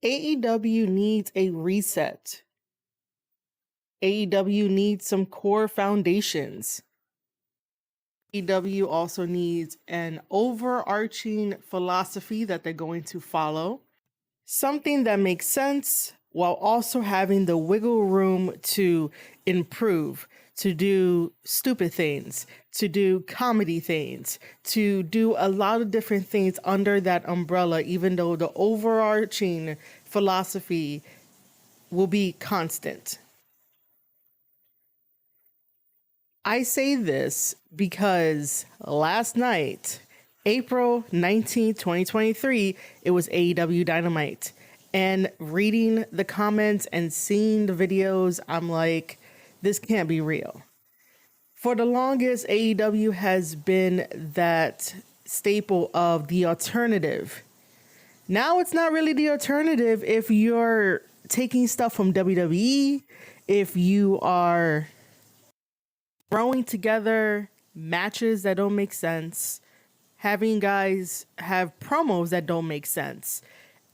AEW needs a reset. AEW needs some core foundations. AEW also needs an overarching philosophy that they're going to follow. Something that makes sense while also having the wiggle room to improve, to do stupid things, to do comedy things, to do a lot of different things under that umbrella, even though the overarching philosophy will be constant. I say this because last night, April 19th, 2023, it was AEW Dynamite. And reading the comments and seeing the videos, I'm like, this can't be real. For the longest, AEW has been that staple of the alternative. Now it's not really the alternative if you're taking stuff from WWE, if you are throwing together matches that don't make sense, having guys have promos that don't make sense.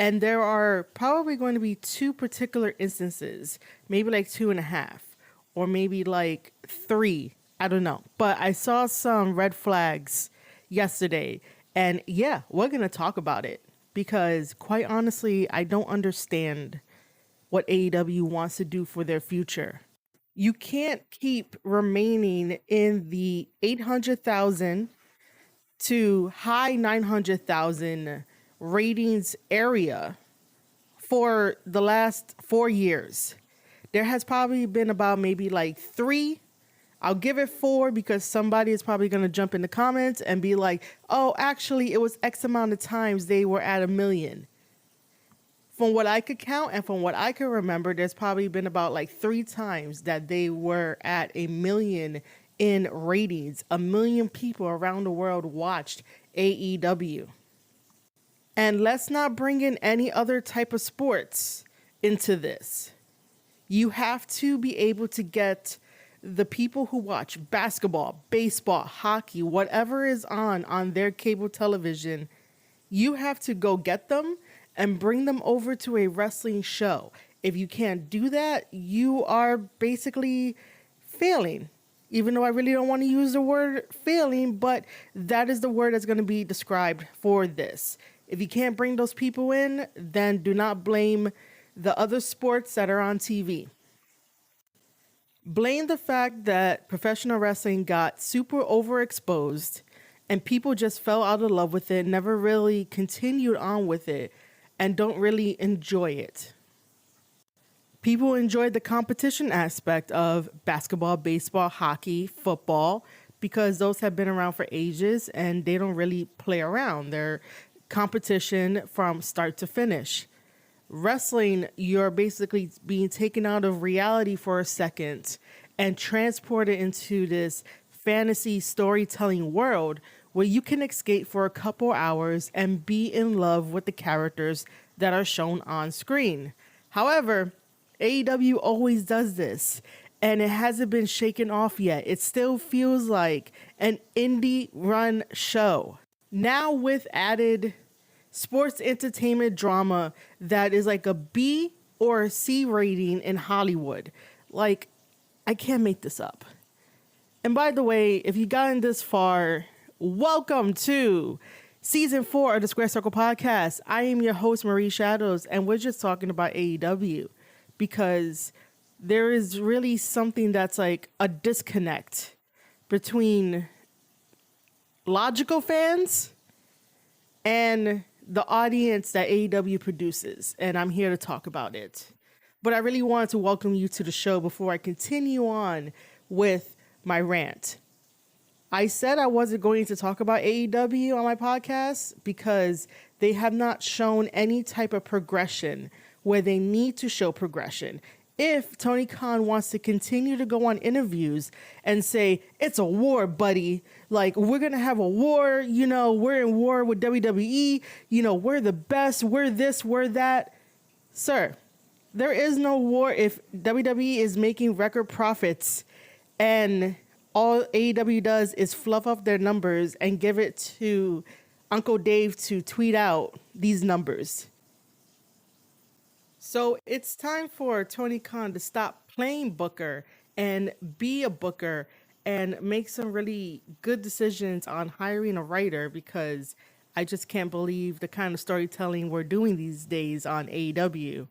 And there are probably going to be two particular instances, maybe like 2.5, or maybe like 3. I don't know. But I saw some red flags yesterday. And yeah, we're going to talk about it because quite honestly, I don't understand what AEW wants to do for their future. You can't keep remaining in the 800,000 to high 900,000 ratings area for the last 4 years. There has probably been about maybe like 3. I'll give it 4 because somebody is probably going to jump in the comments and be like, oh, actually, it was X amount of times they were at 1 million. From what I could count and from what I could remember, there's probably been about like 3 times that they were at 1 million in ratings. 1 million people around the world watched AEW. And let's not bring in any other type of sports into this. You have to be able to get the people who watch basketball, baseball, hockey, whatever is on their cable television. You have to go get them and bring them over to a wrestling show. If you can't do that, you are basically failing. Even though I really don't want to use the word failing, but that is the word that's going to be described for this. If you can't bring those people in, then do not blame the other sports that are on TV. Blame the fact that professional wrestling got super overexposed and people just fell out of love with it, never really continued on with it, and don't really enjoy it. People enjoyed the competition aspect of basketball, baseball, hockey, football, because those have been around for ages and they don't really play around. They're competition from start to finish. Wrestling, you're basically being taken out of reality for a second and transported into this fantasy storytelling world where you can escape for a couple hours and be in love with the characters that are shown on screen. However, AEW always does this, and it hasn't been shaken off yet. It still feels like an indie run show. Now with added sports entertainment drama that is like a B or a C rating in Hollywood. Like, I can't make this up. And by the way, if you gotten this far, welcome to Season 4 of the Square Circle Podcast. I am your host, Marie Shadows, and we're just talking about AEW because there is really something that's like a disconnect between logical fans and the audience that AEW produces, and I'm here to talk about it. But I really wanted to welcome you to the show before I continue on with my rant. I said I wasn't going to talk about AEW on my podcast because they have not shown any type of progression where they need to show progression. If Tony Khan wants to continue to go on interviews and say, it's a war, buddy, like we're going to have a war, you know, we're in war with WWE, you know, we're the best, we're this, we're that. Sir, there is no war if WWE is making record profits and all AEW does is fluff up their numbers and give it to Uncle Dave to tweet out these numbers. So it's time for Tony Khan to stop playing Booker and be a Booker and make some really good decisions on hiring a writer because I just can't believe the kind of storytelling we're doing these days on AEW.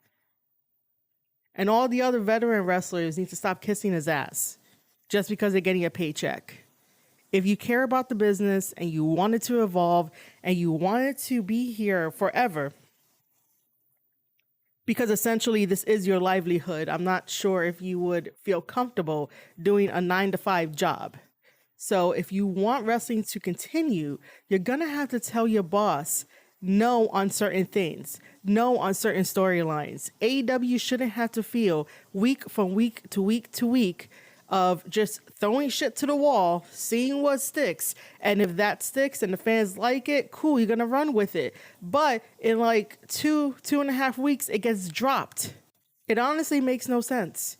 And all the other veteran wrestlers need to stop kissing his ass just because they're getting a paycheck. If you care about the business and you want it to evolve and you want it to be here forever, because essentially this is your livelihood, I'm not sure if you would feel comfortable doing a 9 to 5 job. So if you want wrestling to continue, you're going to have to tell your boss no on certain things, no on certain storylines. AEW shouldn't have to feel week from week to week to week of just throwing shit to the wall, seeing what sticks. And if that sticks and the fans like it, cool, you're going to run with it. But in like 2.5 weeks, it gets dropped. It honestly makes no sense.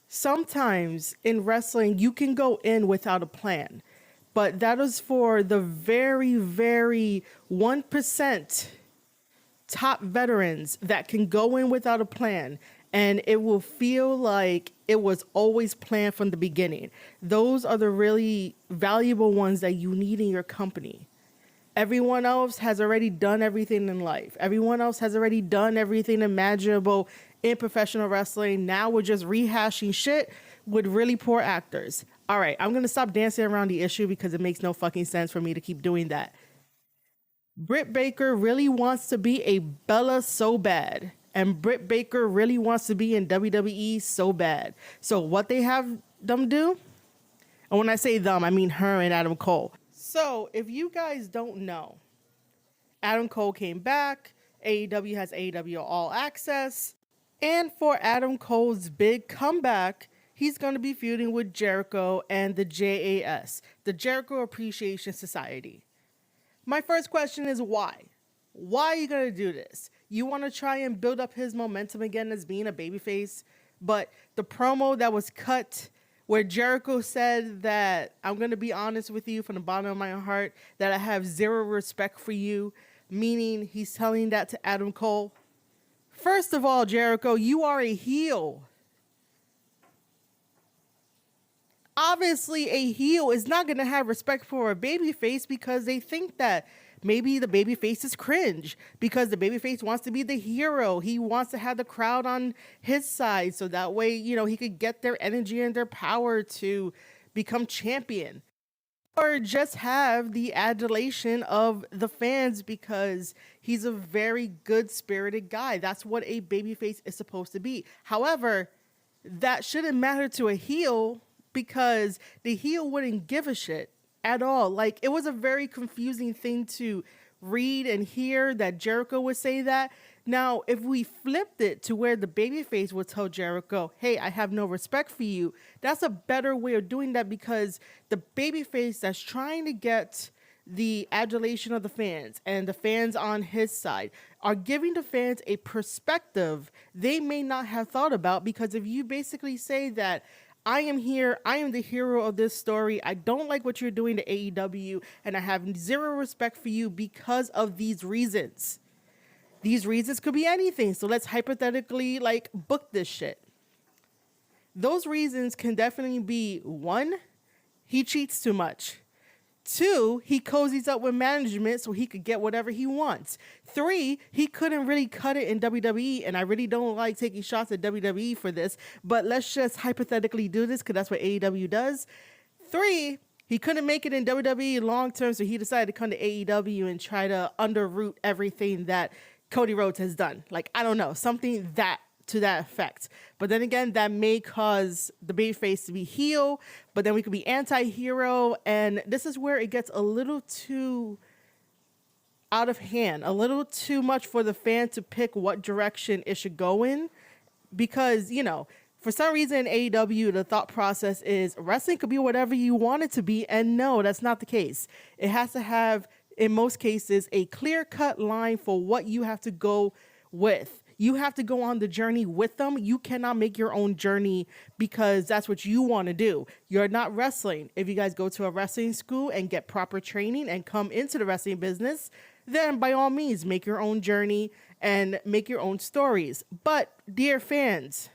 Sometimes in wrestling, you can go in without a plan, but that is for the very, very 1% top veterans that can go in without a plan, and it will feel like it was always planned from the beginning. Those are the really valuable ones that you need in your company. Everyone else has already done everything in life. Everyone else has already done everything imaginable in professional wrestling. Now we're just rehashing shit with really poor actors. All right, I'm going to stop dancing around the issue because it makes no fucking sense for me to keep doing that. Britt Baker really wants to be a Bella so bad. And Britt Baker really wants to be in WWE so bad. So what they have them do, and when I say them, I mean her and Adam Cole. So if you guys don't know, Adam Cole came back. AEW has AEW All Access. And for Adam Cole's big comeback, he's going to be feuding with Jericho and the JAS, the Jericho Appreciation Society. My first question is why? Why are you going to do this? You want to try and build up his momentum again as being a babyface, but the promo that was cut where Jericho said that I'm going to be honest with you from the bottom of my heart, that I have zero respect for you, meaning he's telling that to Adam Cole. First of all, Jericho, you are a heel. Obviously, a heel is not going to have respect for a babyface because they think that maybe the babyface is cringe because the babyface wants to be the hero. He wants to have the crowd on his side so that way, you know, he could get their energy and their power to become champion. Or just have the adulation of the fans because he's a very good-spirited guy. That's what a babyface is supposed to be. However, that shouldn't matter to a heel because the heel wouldn't give a shit at all. Like, it was a very confusing thing to read and hear that Jericho would say that. Now, if we flipped it to where the babyface would tell Jericho, hey, I have no respect for you, that's a better way of doing that because the babyface that's trying to get the adulation of the fans and the fans on his side are giving the fans a perspective they may not have thought about, because if you basically say that I am here, I am the hero of this story, I don't like what you're doing to AEW, and I have zero respect for you because of these reasons. These reasons could be anything, so let's hypothetically like book this shit. Those reasons can definitely be 1, he cheats too much. 2, he cozies up with management so he could get whatever he wants. 3, he couldn't really cut it in WWE, and I really don't like taking shots at WWE for this, but let's just hypothetically do this because that's what AEW does. 3, he couldn't make it in WWE long term, so he decided to come to AEW and try to underroot everything that Cody Rhodes has done. Like, I don't know, something that to that effect. But then again, that may cause the babyface to be heel, but then we could be anti-hero, and this is where it gets a little too out of hand, a little too much for the fan to pick what direction it should go in, because, you know, for some reason in AEW, the thought process is wrestling could be whatever you want it to be, and no, that's not the case. It has to have, in most cases, a clear-cut line for what you have to go with. You have to go on the journey with them. You cannot make your own journey because that's what you want to do. You're not wrestling. If you guys go to a wrestling school and get proper training and come into the wrestling business, then by all means, make your own journey and make your own stories. But, dear fans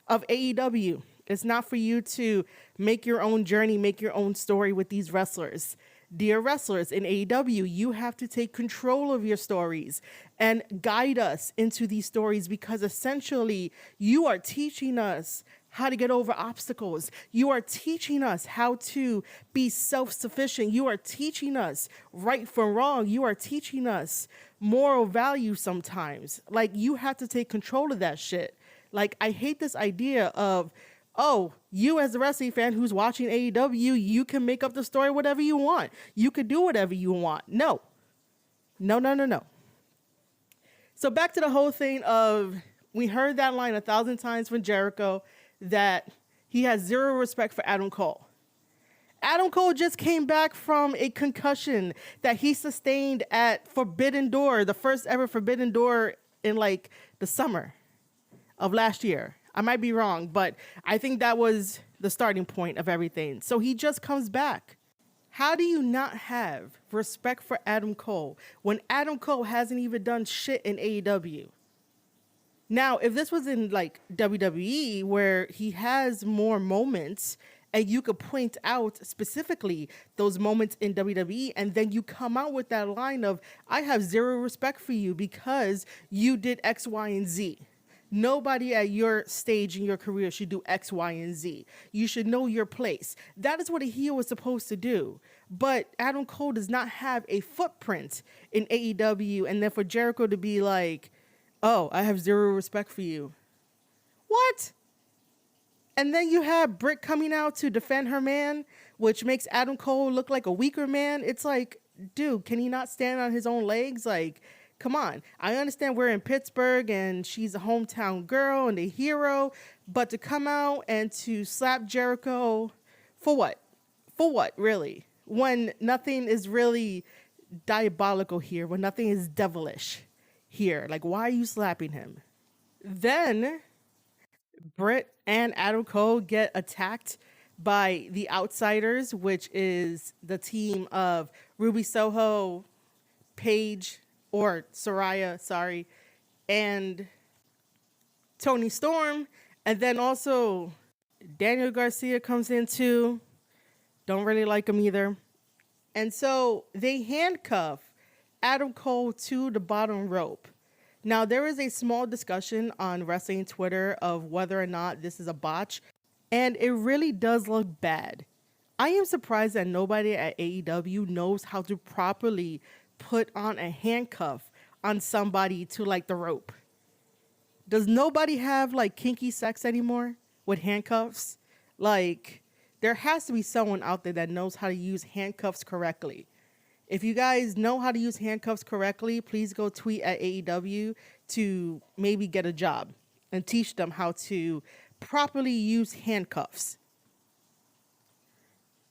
of AEW, it's not for you to make your own journey, make your own story with these wrestlers. Dear wrestlers in AEW, you have to take control of your stories and guide us into these stories, because essentially you are teaching us how to get over obstacles. You are teaching us how to be self-sufficient. You are teaching us right from wrong. You are teaching us moral value sometimes. Like, you have to take control of that shit. Like, I hate this idea of, oh, you as a wrestling fan who's watching AEW, you can make up the story whatever you want. You could do whatever you want. No. No. So back to the whole thing of, we heard that line 1,000 times from Jericho, that he has zero respect for Adam Cole. Adam Cole just came back from a concussion that he sustained at Forbidden Door, the first ever Forbidden Door in like the summer of last year. I might be wrong, but I think that was the starting point of everything. So he just comes back. How do you not have respect for Adam Cole when Adam Cole hasn't even done shit in AEW? Now, if this was in like WWE, where he has more moments and you could point out specifically those moments in WWE, and then you come out with that line of, I have zero respect for you because you did X, Y, and Z. Nobody at your stage in your career should do X, Y, and Z. You should know your place. That is what a heel is supposed to do. But Adam Cole does not have a footprint in AEW, and then for Jericho to be like, oh, I have zero respect for you. What? And then you have Britt coming out to defend her man, which makes Adam Cole look like a weaker man. It's like, dude, can he not stand on his own legs? Like, come on. I understand we're in Pittsburgh and she's a hometown girl and a hero, but to come out and to slap Jericho, for what? For what, really? When nothing is really diabolical here, when nothing is devilish here. Like, why are you slapping him? Then Britt and Adam Cole get attacked by the Outsiders, which is the team of Ruby Soho, Paige, or Saraya, sorry, and Tony Storm. And then also Daniel Garcia comes in too. Don't really like him either. And so they handcuff Adam Cole to the bottom rope. Now, there is a small discussion on wrestling Twitter of whether or not this is a botch, and it really does look bad. I am surprised that nobody at AEW knows how to properly put on a handcuff on somebody to like the rope. Does nobody have like kinky sex anymore with handcuffs? Like, there has to be someone out there that knows how to use handcuffs correctly. If you guys know how to use handcuffs correctly, please go tweet at AEW to maybe get a job and teach them how to properly use handcuffs.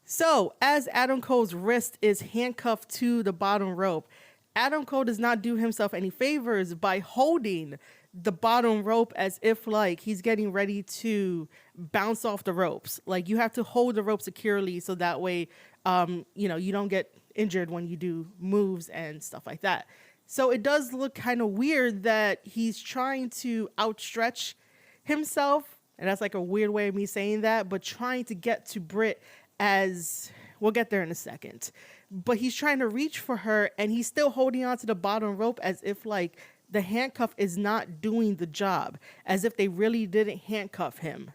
So, as Adam Cole's wrist is handcuffed to the bottom rope, Adam Cole does not do himself any favors by holding the bottom rope as if like he's getting ready to bounce off the ropes. Like, you have to hold the rope securely so that way, you don't get injured when you do moves and stuff like that. So it does look kind of weird that he's trying to outstretch himself, and that's like a weird way of me saying that, but trying to get to Britt, as we'll get there in a second. But he's trying to reach for her and he's still holding on to the bottom rope as if like the handcuff is not doing the job, as if they really didn't handcuff him.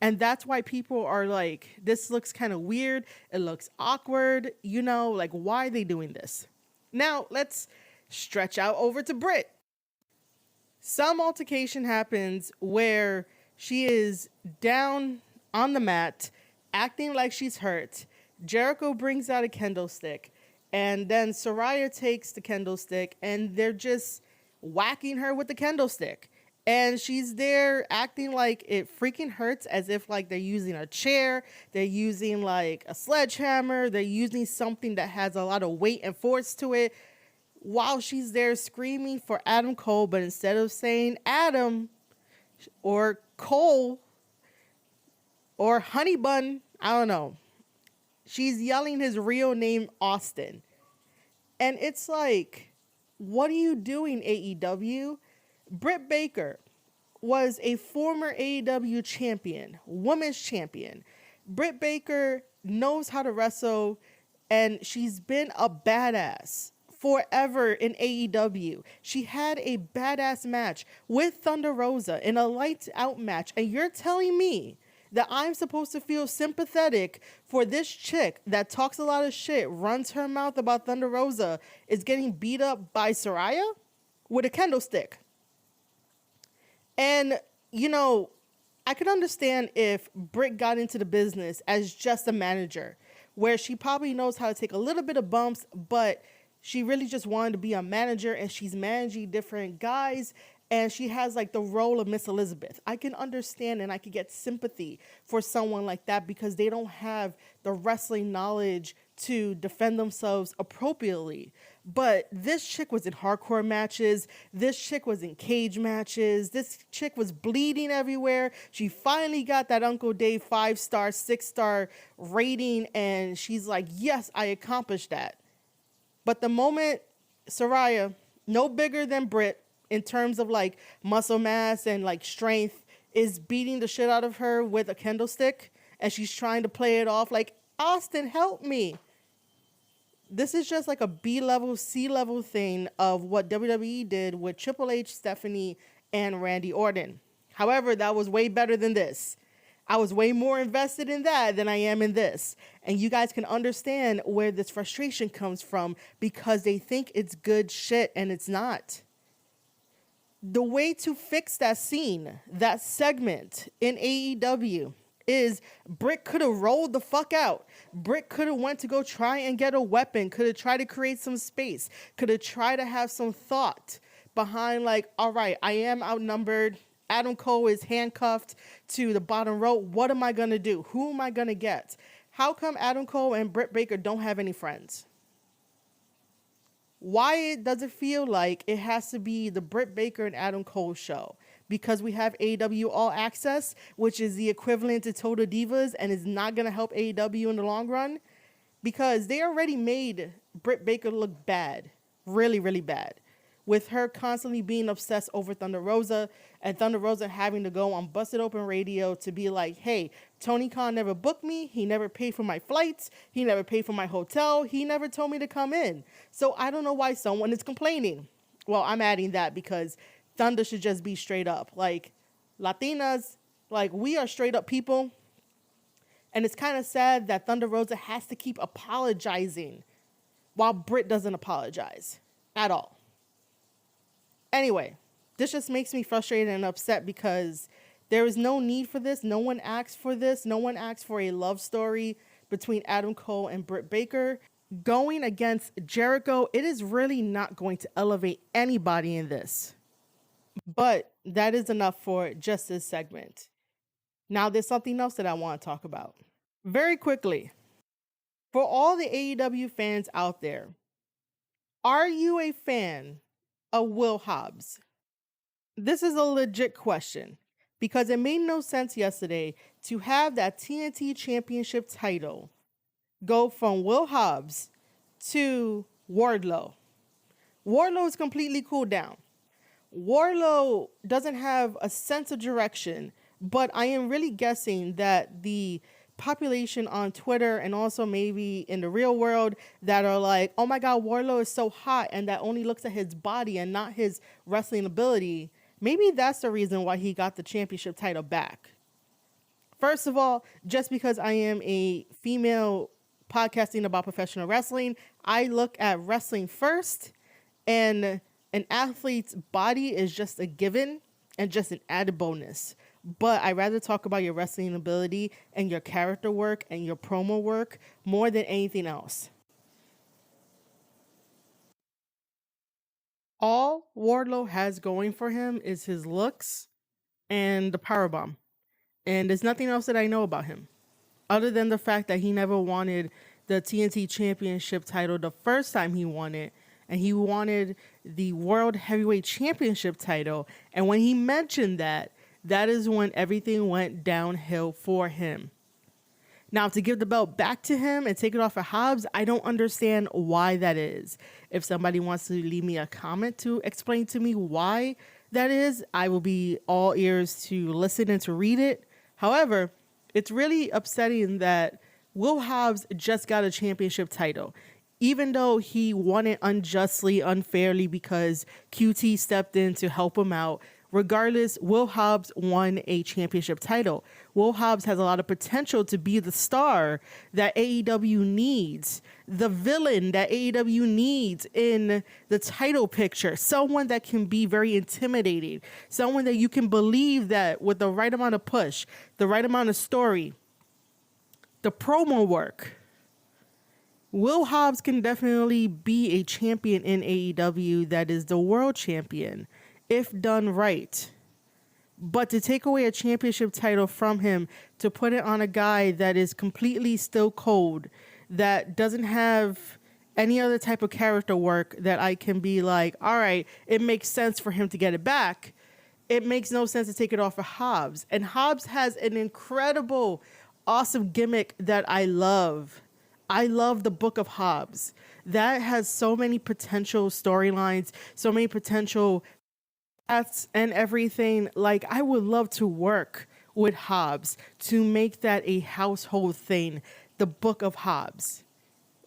And that's why people are like, this looks kind of weird. It looks awkward. Like, why are they doing this? Now, let's stretch out over to Britt. Some altercation happens where she is down on the mat, acting like she's hurt. Jericho brings out a kendo stick, and then Saraya takes the kendo stick, and they're just whacking her with the kendo stick. And she's there acting like it freaking hurts, as if like they're using a chair, they're using like a sledgehammer, they're using something that has a lot of weight and force to it, while she's there screaming for Adam Cole. But instead of saying Adam or Cole or Honey Bun, I don't know, she's yelling his real name, Austin. And it's like, what are you doing, AEW? Britt Baker was a former AEW champion, women's champion. Britt Baker knows how to wrestle, and she's been a badass forever in AEW. She had a badass match with Thunder Rosa in a lights out match, and you're telling me that I'm supposed to feel sympathetic for this chick that talks a lot of shit, runs her mouth about Thunder Rosa, is getting beat up by Saraya with a kendo stick. And, you know, I could understand if Britt got into the business as just a manager, where she probably knows how to take a little bit of bumps, but she really just wanted to be a manager, and she's managing different guys, and she has like the role of Miss Elizabeth. I can understand and I can get sympathy for someone like that because they don't have the wrestling knowledge to defend themselves appropriately. But this chick was in hardcore matches. This chick was in cage matches. This chick was bleeding everywhere. She finally got that Uncle Dave 5-star, 6-star rating, and she's like, yes, I accomplished that. But the moment Saraya, no bigger than Britt in terms of like muscle mass and like strength, is beating the shit out of her with a kendo stick, and she's trying to play it off like, Austin, help me. This is just like a B-level, C-level thing of what WWE did with Triple H, Stephanie, and Randy Orton. However, that was way better than this. I was way more invested in that than I am in this. And you guys can understand where this frustration comes from because they think it's good shit and it's not. The way to fix that scene, that segment in AEW, is Britt could have rolled the fuck out. Britt could have went to go try and get a weapon, could have tried to create some space, could have tried to have some thought behind like, all right, I am outnumbered. Adam Cole is handcuffed to the bottom rope. What am I going to do? Who am I going to get? How come Adam Cole and Britt Baker don't have any friends? Why does it feel like it has to be the Britt Baker and Adam Cole show? Because we have AEW All Access, which is the equivalent to Total Divas and is not going to help AEW in the long run? Because they already made Britt Baker look bad. Really, really bad. With her constantly being obsessed over Thunder Rosa, and Thunder Rosa having to go on Busted Open Radio to be like, hey, Tony Khan never booked me. He never paid for my flights. He never paid for my hotel. He never told me to come in. So I don't know why someone is complaining. Well, I'm adding that because Thunder should just be straight up. Like, Latinas, like, we are straight up people. And it's kind of sad that Thunder Rosa has to keep apologizing while Britt doesn't apologize at all. Anyway, this just makes me frustrated and upset because there is no need for this. No one asked for this. No one asked for a love story between Adam Cole and Britt Baker. Going against Jericho, it is really not going to elevate anybody in this. But that is enough for just this segment. Now, there's something else that I want to talk about. Very quickly, for all the AEW fans out there, are you a fan of Will Hobbs? This is a legit question because it made no sense yesterday to have that TNT Championship title go from Will Hobbs to Wardlow. Wardlow is completely cooled down. Wardlow doesn't have a sense of direction, but I am really guessing that the population on Twitter and also maybe in the real world that are like, oh my God, Wardlow is so hot, and that only looks at his body and not his wrestling ability. Maybe that's the reason why he got the championship title back. First of all, just because I am a female podcasting about professional wrestling, I look at wrestling first, and an athlete's body is just a given and just an added bonus. But I'd rather talk about your wrestling ability and your character work and your promo work more than anything else. All Wardlow has going for him is his looks and the powerbomb. And there's nothing else that I know about him. Other than the fact that he never wanted the TNT Championship title the first time he won it. And he wanted the World Heavyweight Championship title. And when he mentioned that, that is when everything went downhill for him. Now, to give the belt back to him and take it off of Hobbs, I don't understand why that is. If somebody wants to leave me a comment to explain to me why that is, I will be all ears to listen and to read it. However, it's really upsetting that Will Hobbs just got a championship title, even though he won it unjustly, unfairly, because QT stepped in to help him out. Regardless, Will Hobbs won a championship title. Will Hobbs has a lot of potential to be the star that AEW needs, the villain that AEW needs in the title picture, someone that can be very intimidating, someone that you can believe that with the right amount of push, the right amount of story, the promo work, Will Hobbs can definitely be a champion in AEW that is the world champion if done right. But to take away a championship title from him, to put it on a guy that is completely still cold, that doesn't have any other type of character work that I can be like, all right, it makes sense for him to get it back. It makes no sense to take it off of Hobbs. And Hobbs has an incredible, awesome gimmick that I love. I love the Book of Hobbs. That has so many potential storylines, so many potential paths and everything. Like, I would love to work with Hobbs to make that a household thing, the Book of Hobbs.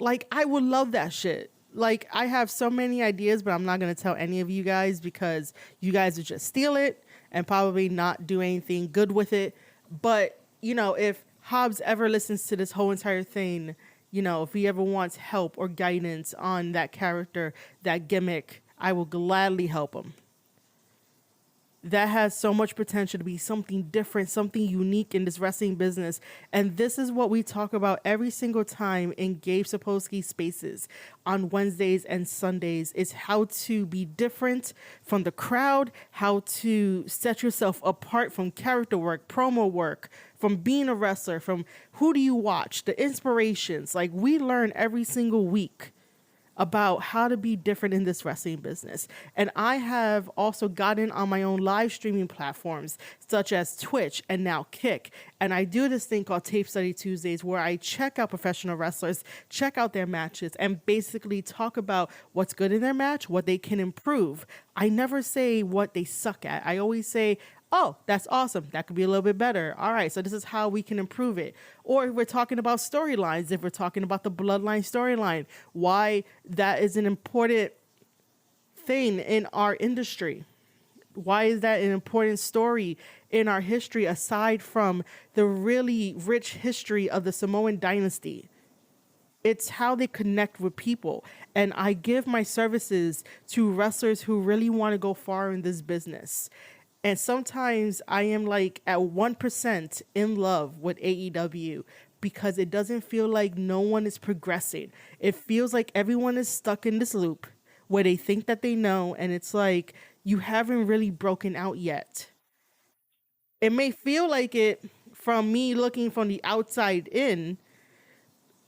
Like, I would love that shit. Like, I have so many ideas, but I'm not going to tell any of you guys because you guys would just steal it and probably not do anything good with it. But, you know, if Hobbs ever listens to this whole entire thing, you know, if he ever wants help or guidance on that character, that gimmick, I will gladly help him. That has so much potential to be something different, something unique in this wrestling business. And this is what we talk about every single time in Gabe Sapolsky Spaces on Wednesdays and Sundays, is how to be different from the crowd, how to set yourself apart from character work, promo work, from being a wrestler, from who do you watch, the inspirations. Like, we learn every single week about how to be different in this wrestling business. And I have also gotten on my own live streaming platforms such as Twitch and now Kick. And I do this thing called Tape Study Tuesdays where I check out professional wrestlers, check out their matches, and basically talk about what's good in their match, what they can improve. I never say what they suck at. I always say, oh, that's awesome. That could be a little bit better. All right, so this is how we can improve it. Or if we're talking about storylines, if we're talking about the Bloodline storyline, why that is an important thing in our industry. Why is that an important story in our history aside from the really rich history of the Samoan dynasty? It's how they connect with people. And I give my services to wrestlers who really want to go far in this business. And sometimes I am like at 1% in love with AEW because it doesn't feel like no one is progressing. It feels like everyone is stuck in this loop where they think that they know, and it's like you haven't really broken out yet. It may feel like it from me looking from the outside in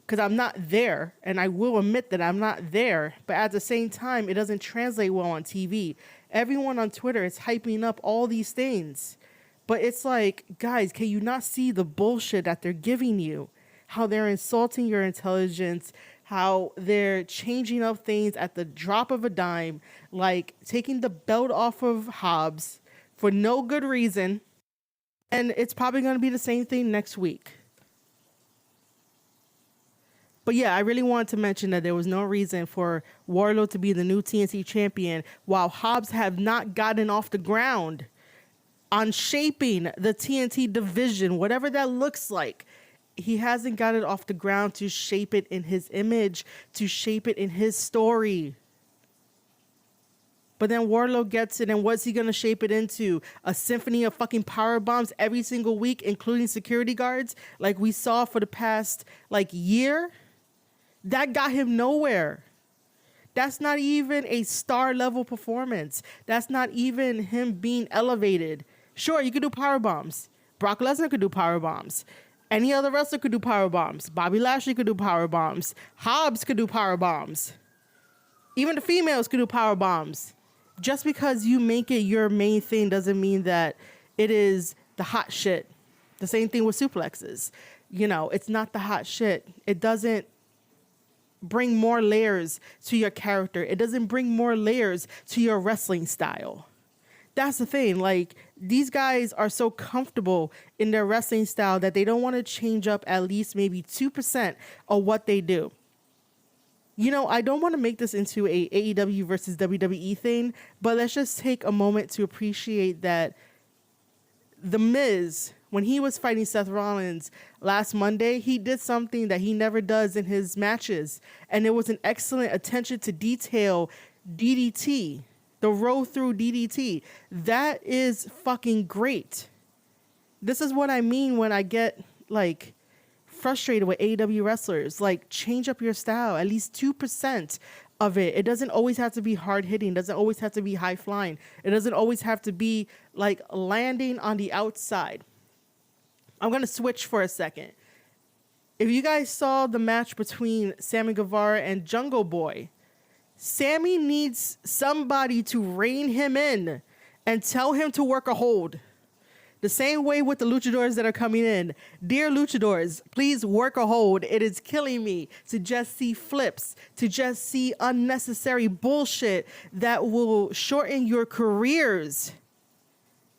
because I'm not there, and I will admit that I'm not there, but at the same time, it doesn't translate well on TV. Everyone on Twitter is hyping up all these things. But it's like, guys, can you not see the bullshit that they're giving you? How they're insulting your intelligence, how they're changing up things at the drop of a dime, like taking the belt off of Hobbs for no good reason. And it's probably going to be the same thing next week. But yeah, I really wanted to mention that there was no reason for Wardlow to be the new TNT champion while Hobbs have not gotten off the ground on shaping the TNT division, whatever that looks like. He hasn't got it off the ground to shape it in his image, to shape it in his story. But then Wardlow gets it, and what's he going to shape it into? A symphony of fucking power bombs every single week, including security guards, like we saw for the past, year? That got him nowhere. That's not even a star level performance. That's not even him being elevated. Sure, you could do power bombs. Brock Lesnar could do power bombs. Any other wrestler could do power bombs. Bobby Lashley could do power bombs. Hobbs could do power bombs. Even the females could do power bombs. Just because you make it your main thing doesn't mean that it is the hot shit. The same thing with suplexes. It's not the hot shit. It doesn't bring more layers to your character. It doesn't bring more layers to your wrestling style. That's the thing. Like, these guys are so comfortable in their wrestling style that they don't want to change up at least maybe 2% of what they do. I don't want to make this into a AEW versus WWE thing, but let's just take a moment to appreciate that The Miz, when he was fighting Seth Rollins last Monday, he did something that he never does in his matches. And it was an excellent attention to detail DDT, the roll through DDT. That is fucking great. This is what I mean when I get like frustrated with AEW wrestlers. Like, change up your style, at least 2% of it. It doesn't always have to be hard hitting. It doesn't always have to be high flying. It doesn't always have to be like landing on the outside. I'm going to switch for a second. If you guys saw the match between Sammy Guevara and Jungle Boy, Sammy needs somebody to rein him in and tell him to work a hold. The same way with the luchadors that are coming in. Dear luchadors, please work a hold. It is killing me to just see flips, to just see unnecessary bullshit that will shorten your careers.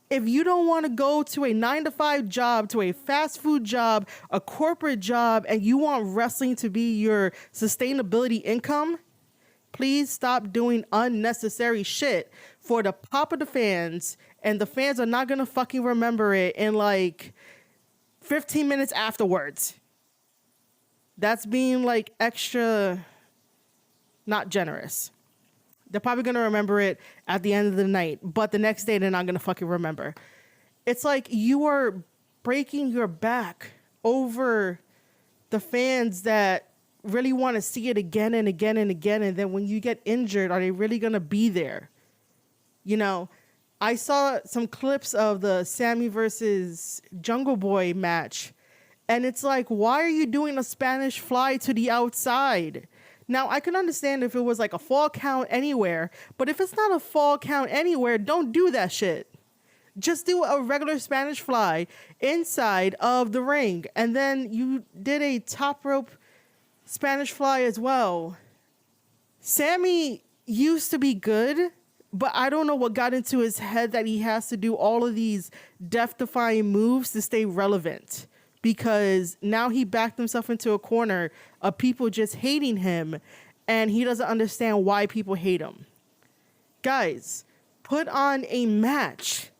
If you don't want to go to a 9-to-5 job, to a fast food job, a corporate job, and you want wrestling to be your sustainability income, please stop doing unnecessary shit for the pop of the fans, and the fans are not going to fucking remember it in like 15 minutes afterwards. That's being like extra not generous. They're probably going to remember it at the end of the night, but the next day they're not going to fucking remember. It's like you are breaking your back over the fans that really want to see it again and again and again. And then when you get injured, are they really going to be there? I saw some clips of the Sammy versus Jungle Boy match, and it's like, why are you doing a Spanish fly to the outside? Now, I can understand if it was like a fall count anywhere, but if it's not a fall count anywhere, don't do that shit. Just do a regular Spanish fly inside of the ring, and then you did a top rope Spanish fly as well. Sammy used to be good, but I don't know what got into his head that he has to do all of these death-defying moves to stay relevant, because now he backed himself into a corner of people just hating him, and he doesn't understand why people hate him. Guys, put on a match.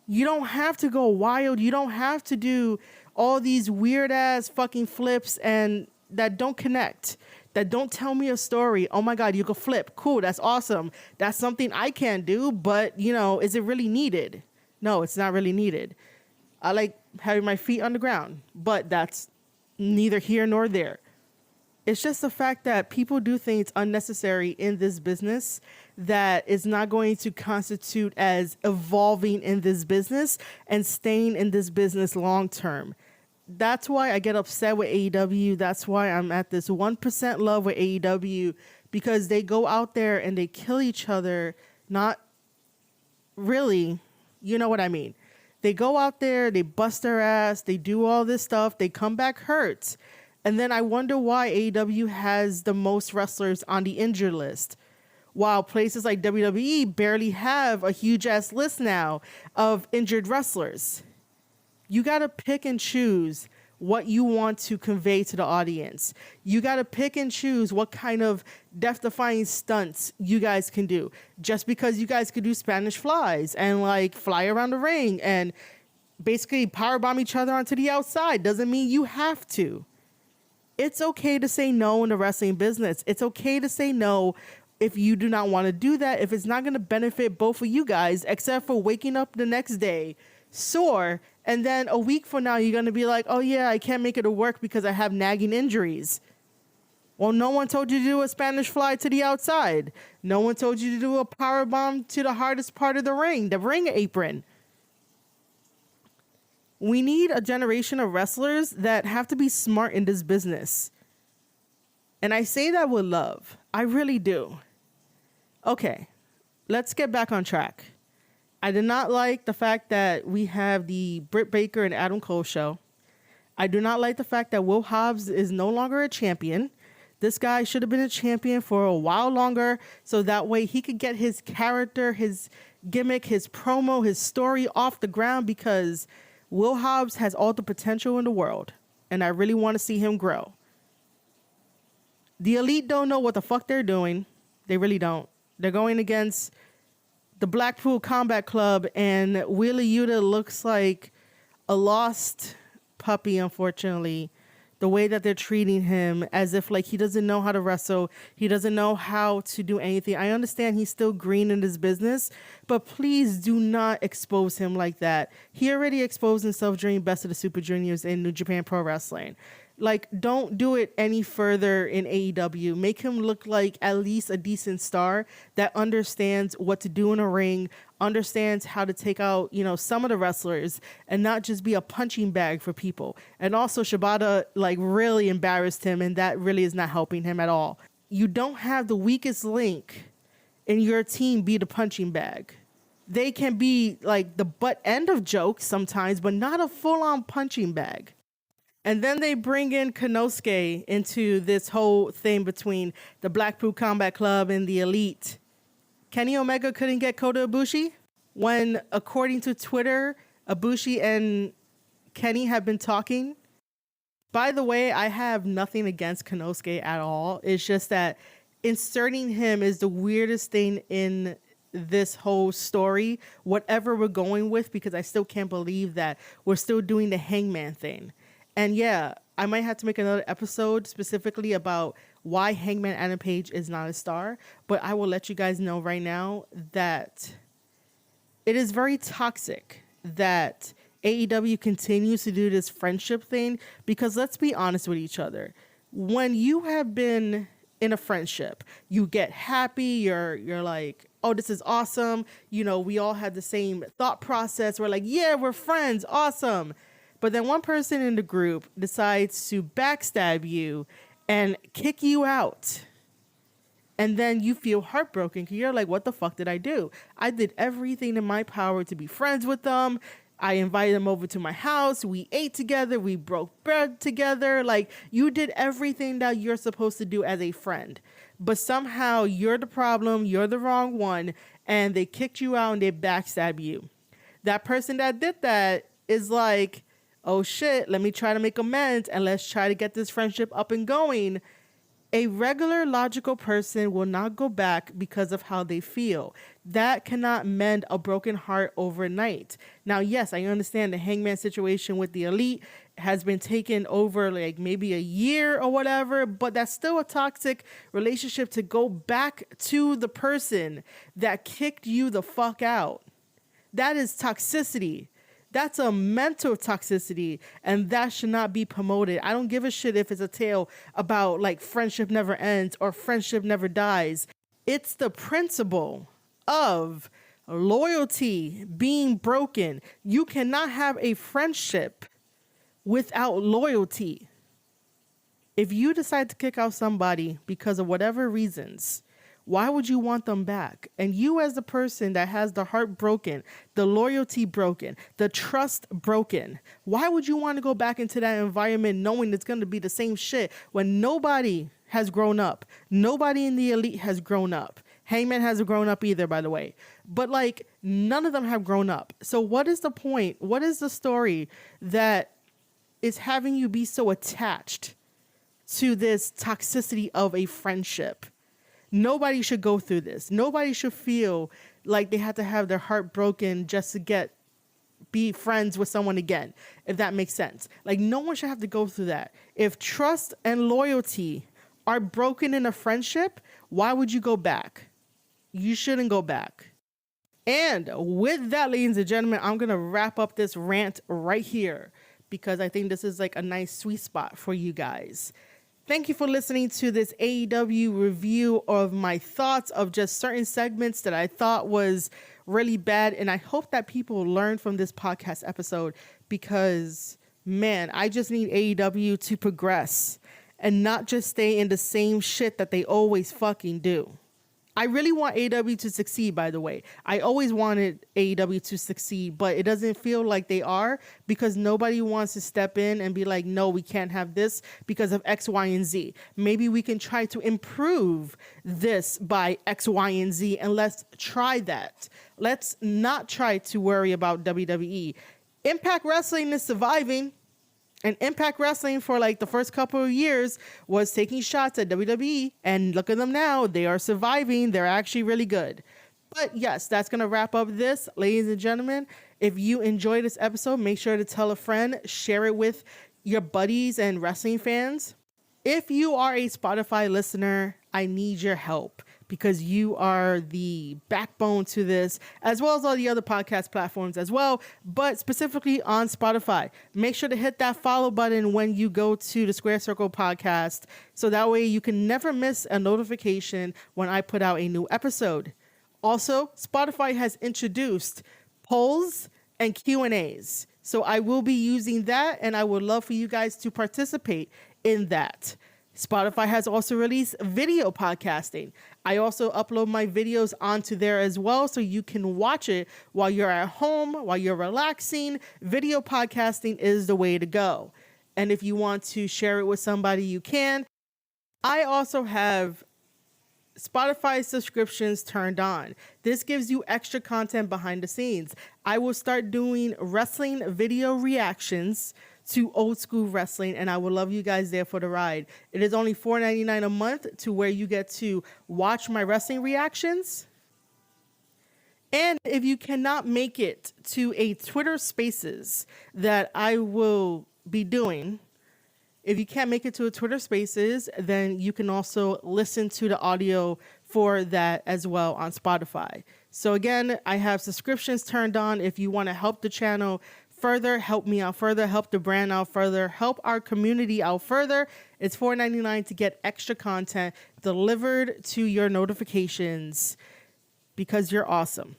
You don't have to go wild. You don't have to do all these weird-ass fucking flips and that don't connect, that don't tell me a story. Oh my God, you can flip. Cool, that's awesome. That's something I can do, but, is it really needed? No, it's not really needed. I like having my feet on the ground, but that's neither here nor there. It's just the fact that people do things unnecessary in this business that is not going to constitute as evolving in this business and staying in this business long term. That's why I get upset with AEW. That's why I'm at this 1% love with AEW, because they go out there and they kill each other. Not really, you know what I mean. They go out there, they bust their ass, they do all this stuff, they come back hurt. And then I wonder why AEW has the most wrestlers on the injured list, while places like WWE barely have a huge ass list now of injured wrestlers. You got to pick and choose what you want to convey to the audience. You got to pick and choose what kind of death-defying stunts you guys can do. Just because you guys could do Spanish flies and like fly around the ring and basically powerbomb each other onto the outside doesn't mean you have to. It's okay to say no in the wrestling business. It's okay to say no if you do not want to do that, if it's not going to benefit both of you guys, except for waking up the next day sore, and then a week from now you're going to be like, oh yeah, I can't make it to work because I have nagging injuries. Well, no one told you to do a Spanish fly to the outside. No one told you to do a power bomb to the hardest part of the ring apron. We need a generation of wrestlers that have to be smart in this business. And I say that with love. I really do. Okay, let's get back on track. I did not like the fact that we have the Britt Baker and Adam Cole show. I do not like the fact that Will Hobbs is no longer a champion. This guy should have been a champion for a while longer, so that way he could get his character, his gimmick, his promo, his story off the ground, because Will Hobbs has all the potential in the world, and I really want to see him grow. The Elite don't know what the fuck they're doing. They really don't. They're going against the Blackpool Combat Club, and Wheeler Yuta looks like a lost puppy, unfortunately. The way that they're treating him, as if like he doesn't know how to wrestle, he doesn't know how to do anything. I understand he's still green in his business, but please do not expose him like that. He already exposed himself during Best of the Super Juniors in New Japan Pro Wrestling. Like, don't do it any further in AEW. Make him look like at least a decent star that understands what to do in a ring, understands how to take out, some of the wrestlers, and not just be a punching bag for people. And also Shibata like really embarrassed him, and that really is not helping him at all. You don't have the weakest link in your team be the punching bag. They can be like the butt end of jokes sometimes, but not a full-on punching bag. And then they bring in Konosuke into this whole thing between the Blackpool Combat Club and the Elite. Kenny Omega couldn't get Kota Ibushi when, according to Twitter, Ibushi and Kenny have been talking. By the way, I have nothing against Konosuke at all. It's just that inserting him is the weirdest thing in this whole story, whatever we're going with, because I still can't believe that we're still doing the Hangman thing. And yeah, I might have to make another episode specifically about why Hangman Adam Page is not a star. But I will let you guys know right now that it is very toxic that AEW continues to do this friendship thing. Because let's be honest with each other. When you have been in a friendship, you get happy, you're like, oh, this is awesome. We all have the same thought process. We're like, yeah, we're friends. Awesome. But then one person in the group decides to backstab you and kick you out. And then you feel heartbroken because you're like, what the fuck did I do? I did everything in my power to be friends with them. I invited them over to my house. We ate together. We broke bread together. Like, you did everything that you're supposed to do as a friend. But somehow you're the problem. You're the wrong one. And they kicked you out and they backstab you. That person that did that is like, oh shit, let me try to make amends and let's try to get this friendship up and going. A regular logical person will not go back because of how they feel. That cannot mend a broken heart overnight. Now, yes, I understand the Hangman situation with the Elite has been taken over like maybe a year or whatever, but that's still a toxic relationship to go back to the person that kicked you the fuck out. That is toxicity. That's a mental toxicity, and that should not be promoted. I don't give a shit if it's a tale about like friendship never ends or friendship never dies. It's the principle of loyalty being broken. You cannot have a friendship without loyalty. If you decide to kick out somebody because of whatever reasons, why would you want them back? And you as the person that has the heart broken, the loyalty broken, the trust broken, why would you want to go back into that environment knowing it's going to be the same shit when nobody has grown up? Nobody in the Elite has grown up. Hangman hasn't grown up either, by the way. But like, none of them have grown up. So what is the point? What is the story that is having you be so attached to this toxicity of a friendship? Nobody should go through this. Nobody should feel like they have to have their heart broken just to be friends with someone again, if that makes sense. Like, no one should have to go through that. If trust and loyalty are broken in a friendship, why would you go back? You shouldn't go back. And with that, ladies and gentlemen, I'm going to wrap up this rant right here because I think this is like a nice sweet spot for you guys. Thank you for listening to this AEW review of my thoughts of just certain segments that I thought was really bad. And I hope that people learn from this podcast episode because, man, I just need AEW to progress and not just stay in the same shit that they always fucking do. I really want AEW to succeed, by the way. I always wanted AEW to succeed, but it doesn't feel like they are because nobody wants to step in and be like, no, we can't have this because of X, Y, and Z. Maybe we can try to improve this by X, Y, and Z, and let's try that. Let's not try to worry about WWE. Impact Wrestling is surviving. And Impact Wrestling for like the first couple of years was taking shots at WWE, and look at them now. They are surviving. They're actually really good. But yes, that's going to wrap up this, ladies and gentlemen. If you enjoyed this episode, make sure to tell a friend, share it with your buddies and wrestling fans. If you are a Spotify listener, I need your help because you are the backbone to this, as well as all the other podcast platforms as well, but specifically on Spotify. Make sure to hit that follow button when you go to the Square Circle podcast, so that way you can never miss a notification when I put out a new episode. Also, Spotify has introduced polls and Q&As, so I will be using that, and I would love for you guys to participate in that. Spotify has also released video podcasting. I also upload my videos onto there as well, so you can watch it while you're at home, while you're relaxing. Video podcasting is the way to go. And if you want to share it with somebody, you can. I also have Spotify subscriptions turned on. This gives you extra content behind the scenes. I will start doing wrestling video reactions to old school wrestling, and I would love you guys there for the ride. It is only $4.99 a month to where you get to watch my wrestling reactions. And if you cannot make it to a Twitter Spaces that I will be doing, if you can't make it to a Twitter Spaces, then you can also listen to the audio for that as well on Spotify. So again, I have subscriptions turned on. If you want to help the channel further, help me out further, help the brand out further, help our community out further, it's $4.99 to get extra content delivered to your notifications because you're awesome.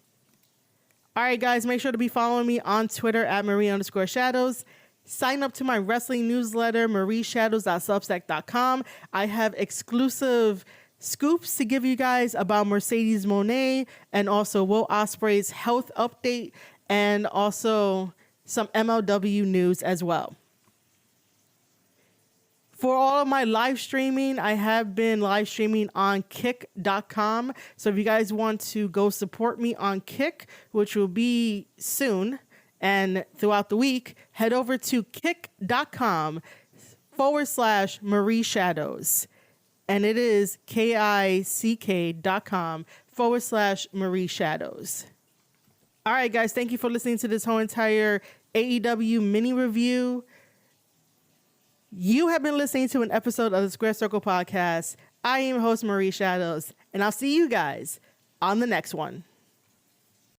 All right, guys, make sure to be following me on Twitter at Marie_Shadows. Sign up to my wrestling newsletter, marieshadows.substack.com. I have exclusive scoops to give you guys about Mercedes Moné and also Will Ospreay's health update, and also some MLW news as well. For all of my live streaming, I have been live streaming on kick.com. So if you guys want to go support me on Kick, which will be soon and throughout the week, head over to kick.com/Marie Shadows. And it is kick.com/Marie Shadows. All right, guys, thank you for listening to this whole entire AEW mini review. You have been listening to an episode of the Square Circle podcast. I am host Marie Shadows, and I'll see you guys on the next one.